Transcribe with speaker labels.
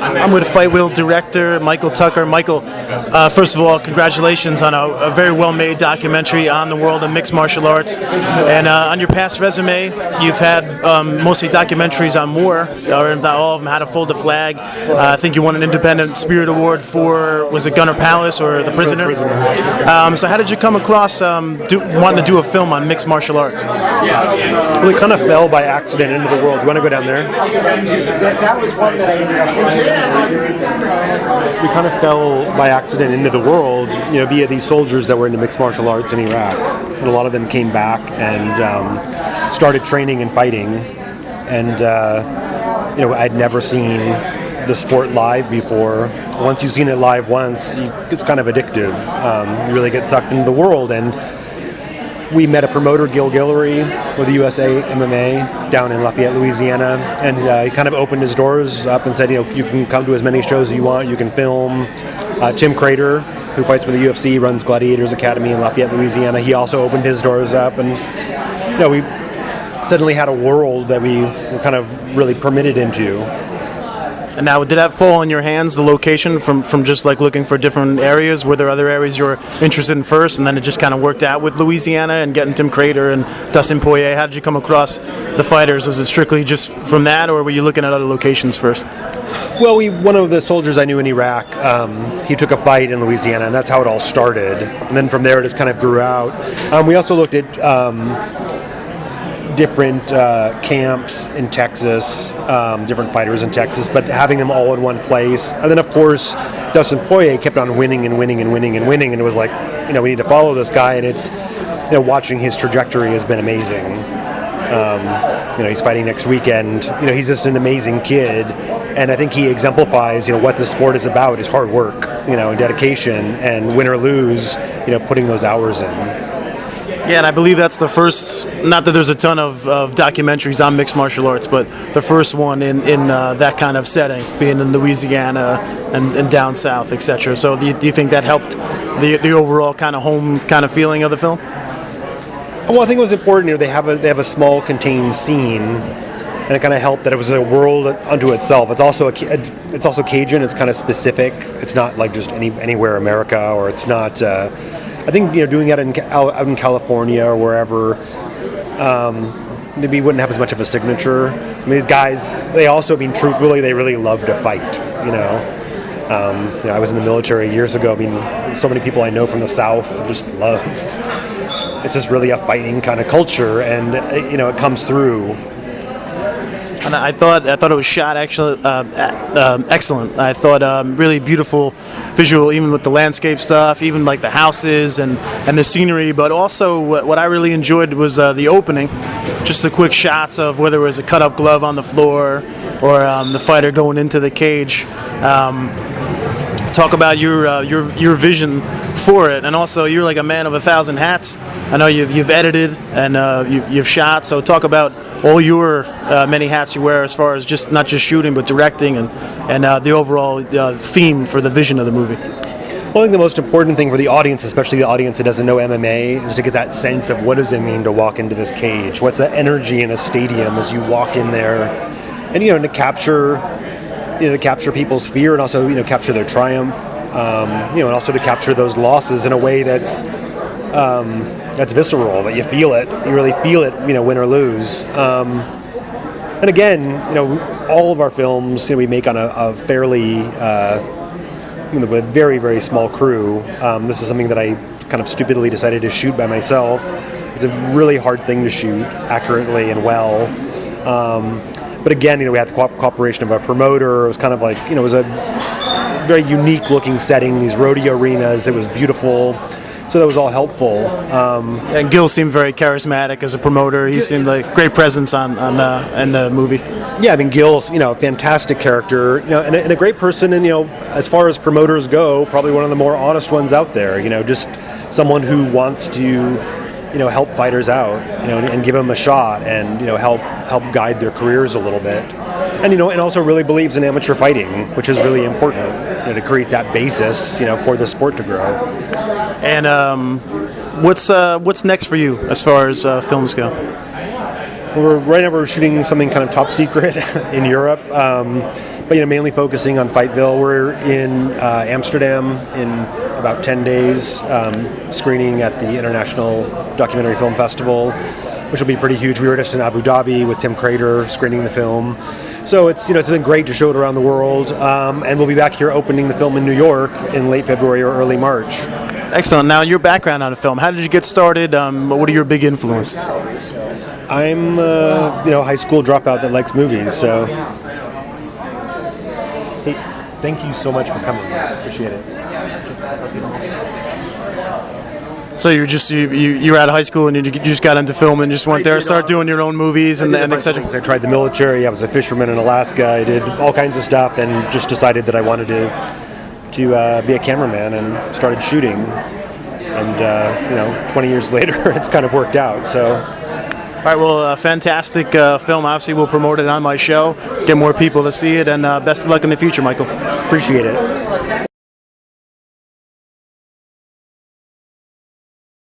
Speaker 1: I'm with Fightville director Michael Tucker. Michael, first of all, congratulations on a very well-made documentary on the world of mixed martial arts. And on your past resume, you've had mostly documentaries on war, or if not all of them, How to Fold a Flag. I think you won an Independent Spirit Award for, was it Gunner Palace or The Prisoner? So how did you come across wanting to do a film on mixed martial arts?
Speaker 2: Well, we kind of fell by accident into the world. Do you want to go down there?
Speaker 3: That was one that I ended up finding.
Speaker 2: We kind of fell by accident into the world, via these soldiers that were into mixed martial arts in Iraq. And a lot of them came back and started training and fighting. And, I'd never seen the sport live before. Once you've seen it live once, it's kind of addictive. You really get sucked into the world. And we met a promoter, Gil Guillory, with the USA MMA down in Lafayette, Louisiana, and he kind of opened his doors up and said, you can come to as many shows as you want, you can film. Tim Crater, who fights for the UFC, runs Gladiators Academy in Lafayette, Louisiana. He also opened his doors up, and we suddenly had a world that we were kind of really permitted into.
Speaker 1: And now, did that fall in your hands, the location, from just like looking for different areas? Were there other areas you were interested in first, and then it just kind of worked out with Louisiana and getting Tim Crater and Dustin Poirier? How did you come across the fighters? Was it strictly just from that, or were you looking at other locations first?
Speaker 2: Well, one of the soldiers I knew in Iraq, he took a fight in Louisiana, and that's how it all started. And then from there, it just kind of grew out. We also looked at different camps in Texas, different fighters in Texas, but having them all in one place. And then, of course, Dustin Poirier kept on winning and winning and winning and winning, and it was like, we need to follow this guy, and it's, watching his trajectory has been amazing. He's fighting next weekend. He's just an amazing kid, and I think he exemplifies, what the sport is about is hard work, and dedication, and win or lose, putting those hours in.
Speaker 1: Yeah, and I believe that's the first, not that there's a ton of documentaries on mixed martial arts, but the first one in that kind of setting, being in Louisiana and down south, etc. So do you think that helped the overall kind of home kind of feeling of the film?
Speaker 2: Well, I think it was important. They have a small contained scene, and it kind of helped that it was a world unto itself. It's also Cajun. It's kind of specific. It's not like just anywhere America, or it's not. I think doing that out in California or wherever, maybe wouldn't have as much of a signature. I mean, these guys, they also, truthfully, they really love to fight. I was in the military years ago. So many people I know from the South just love. It's just really a fighting kind of culture, and it comes through.
Speaker 1: And I thought it was shot actually excellent. I thought really beautiful visual, even with the landscape stuff, even like the houses and the scenery. But also what I really enjoyed was the opening, just the quick shots of whether it was a cut-up glove on the floor or the fighter going into the cage. Talk about your vision for it, and also you're like a man of 1,000 hats. I know you've edited and you've shot, so talk about all your many hats you wear as far as not just shooting but directing and the overall theme for the vision of the movie.
Speaker 2: Well, I think the most important thing for the audience, especially the audience that doesn't know MMA, is to get that sense of what does it mean to walk into this cage? What's the energy in a stadium as you walk in there, and to capture people's fear and also capture their triumph, and also to capture those losses in a way that's visceral, that you feel it. You really feel it, win or lose. And again, all of our films we make on a fairly with a very, very small crew. This is something that I kind of stupidly decided to shoot by myself. It's a really hard thing to shoot accurately and well. But again, we had the cooperation of a promoter. It was kind of like, it was a very unique looking setting, these rodeo arenas. It was beautiful. So that was all helpful.
Speaker 1: And Gil seemed very charismatic as a promoter. He seemed like great presence in the movie.
Speaker 2: Yeah, Gil's, a fantastic character, and a great person. And, as far as promoters go, probably one of the more honest ones out there, just someone who wants to, help fighters out, and give them a shot and, help guide their careers a little bit. And, and also really believes in amateur fighting, which is really important, to create that basis, for the sport to grow.
Speaker 1: And what's next for you as far as films go?
Speaker 2: Right now we're shooting something kind of top secret in Europe, but mainly focusing on Fightville. We're in Amsterdam in about 10 days, screening at the International Documentary Film Festival, which will be pretty huge. We were just in Abu Dhabi with Tim Crater screening the film. So it's been great to show it around the world, and we'll be back here opening the film in New York in late February or early March.
Speaker 1: Excellent. Now, your background on the film, how did you get started? What are your big influences?
Speaker 2: I'm a high school dropout that likes movies, so hey, thank you so much for coming. Appreciate it.
Speaker 1: So you were out of high school and you just got into film and just went there, started doing your own movies and etc.
Speaker 2: I tried the military. I was a fisherman in Alaska. I did all kinds of stuff and just decided that I wanted to be a cameraman and started shooting. And 20 years later, it's kind of worked out. So.
Speaker 1: All right, well, fantastic film. Obviously, we'll promote it on my show, get more people to see it, and best of luck in the future, Michael.
Speaker 2: Appreciate it.